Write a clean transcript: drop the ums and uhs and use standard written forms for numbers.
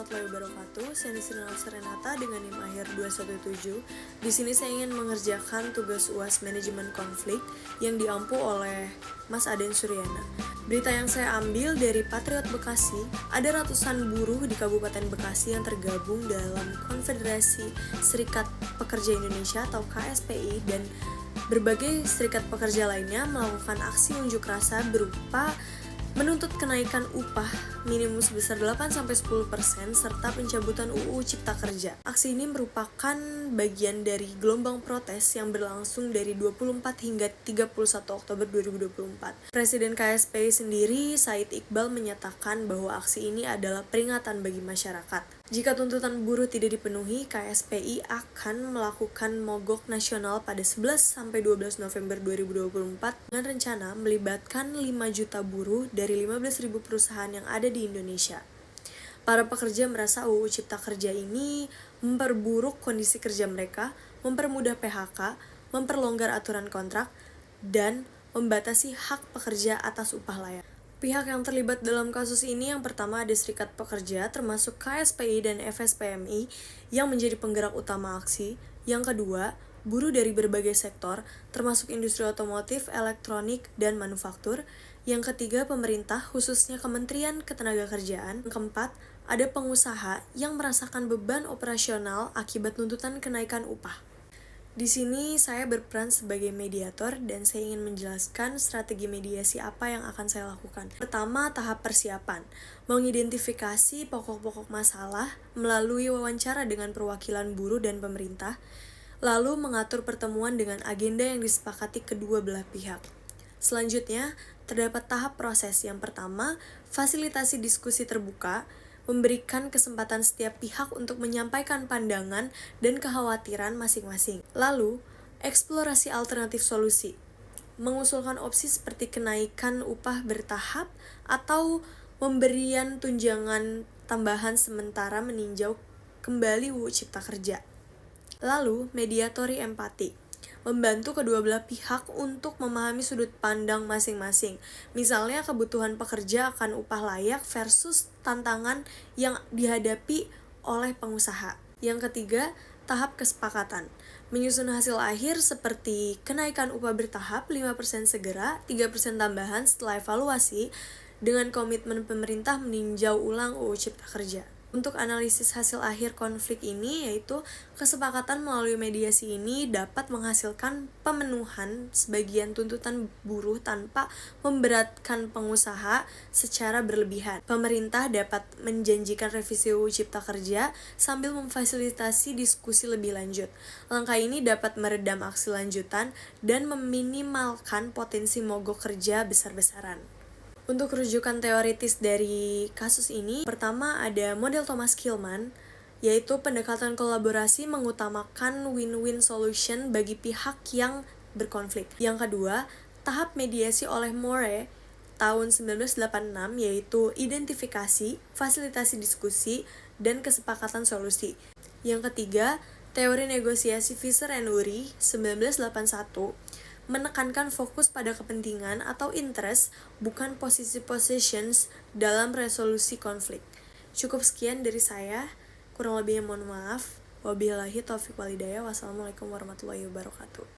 warahmatullahi wabarakatuh. Saya Nisrin Renata dengan NIM akhir 217. Di sini saya ingin mengerjakan tugas UAS manajemen konflik yang diampu oleh Mas Aden Suryana. Berita yang saya ambil dari Patriot Bekasi, ada ratusan buruh di Kabupaten Bekasi yang tergabung dalam Konfederasi Serikat Pekerja Indonesia atau KSPI dan berbagai serikat pekerja lainnya melakukan aksi unjuk rasa berupa menuntut kenaikan upah minimum sebesar 8-10% serta pencabutan UU Cipta Kerja. Aksi ini merupakan bagian dari gelombang protes yang berlangsung dari 24 hingga 31 Oktober 2024. Presiden KSPI sendiri, Said Iqbal, menyatakan bahwa aksi ini adalah peringatan bagi masyarakat. Jika tuntutan buruh tidak dipenuhi, KSPI akan melakukan mogok nasional pada 11-12 November 2024 dengan rencana melibatkan 5 juta buruh dari 15.000 perusahaan yang ada di Indonesia. Para pekerja merasa UU Cipta Kerja ini memperburuk kondisi kerja mereka, mempermudah PHK, memperlonggar aturan kontrak, dan membatasi hak pekerja atas upah layak. Pihak yang terlibat dalam kasus ini yang pertama ada Serikat Pekerja termasuk KSPI dan FSPMI yang menjadi penggerak utama aksi. Yang kedua, buruh dari berbagai sektor termasuk industri otomotif, elektronik, dan manufaktur. Yang ketiga, pemerintah khususnya Kementerian Ketenagakerjaan. Yang keempat, ada pengusaha yang merasakan beban operasional akibat tuntutan kenaikan upah. Di sini saya berperan sebagai mediator dan saya ingin menjelaskan strategi mediasi apa yang akan saya lakukan. Pertama, tahap persiapan. Mengidentifikasi pokok-pokok masalah melalui wawancara dengan perwakilan buruh dan pemerintah, lalu mengatur pertemuan dengan agenda yang disepakati kedua belah pihak. Selanjutnya, terdapat tahap proses. Yang pertama, fasilitasi diskusi terbuka, memberikan kesempatan setiap pihak untuk menyampaikan pandangan dan kekhawatiran masing-masing. Lalu, eksplorasi alternatif solusi, mengusulkan opsi seperti kenaikan upah bertahap atau pemberian tunjangan tambahan sementara meninjau kembali UU Cipta Kerja. Lalu, mediatori empati, membantu kedua belah pihak untuk memahami sudut pandang masing-masing. Misalnya kebutuhan pekerja akan upah layak versus tantangan yang dihadapi oleh pengusaha. Yang ketiga, tahap kesepakatan. Menyusun hasil akhir seperti kenaikan upah bertahap 5% segera, 3% tambahan setelah evaluasi dengan komitmen pemerintah meninjau ulang UU Cipta Kerja. Untuk analisis hasil akhir konflik ini, yaitu kesepakatan melalui mediasi ini dapat menghasilkan pemenuhan sebagian tuntutan buruh tanpa memberatkan pengusaha secara berlebihan. Pemerintah dapat menjanjikan revisi UU Cipta Kerja sambil memfasilitasi diskusi lebih lanjut. Langkah ini dapat meredam aksi lanjutan dan meminimalkan potensi mogok kerja besar-besaran. Untuk rujukan teoritis dari kasus ini, pertama ada model Thomas Kilmann, yaitu pendekatan kolaborasi mengutamakan win-win solution bagi pihak yang berkonflik. Yang kedua, tahap mediasi oleh Moore tahun 1986, yaitu identifikasi, fasilitasi diskusi, dan kesepakatan solusi. Yang ketiga, teori negosiasi Visser and Urey 1981, menekankan fokus pada kepentingan atau interest, bukan positions dalam resolusi konflik. Cukup sekian dari saya, kurang lebihnya mohon maaf. Wabillahi taufiq walhidayah. Wassalamualaikum warahmatullahi wabarakatuh.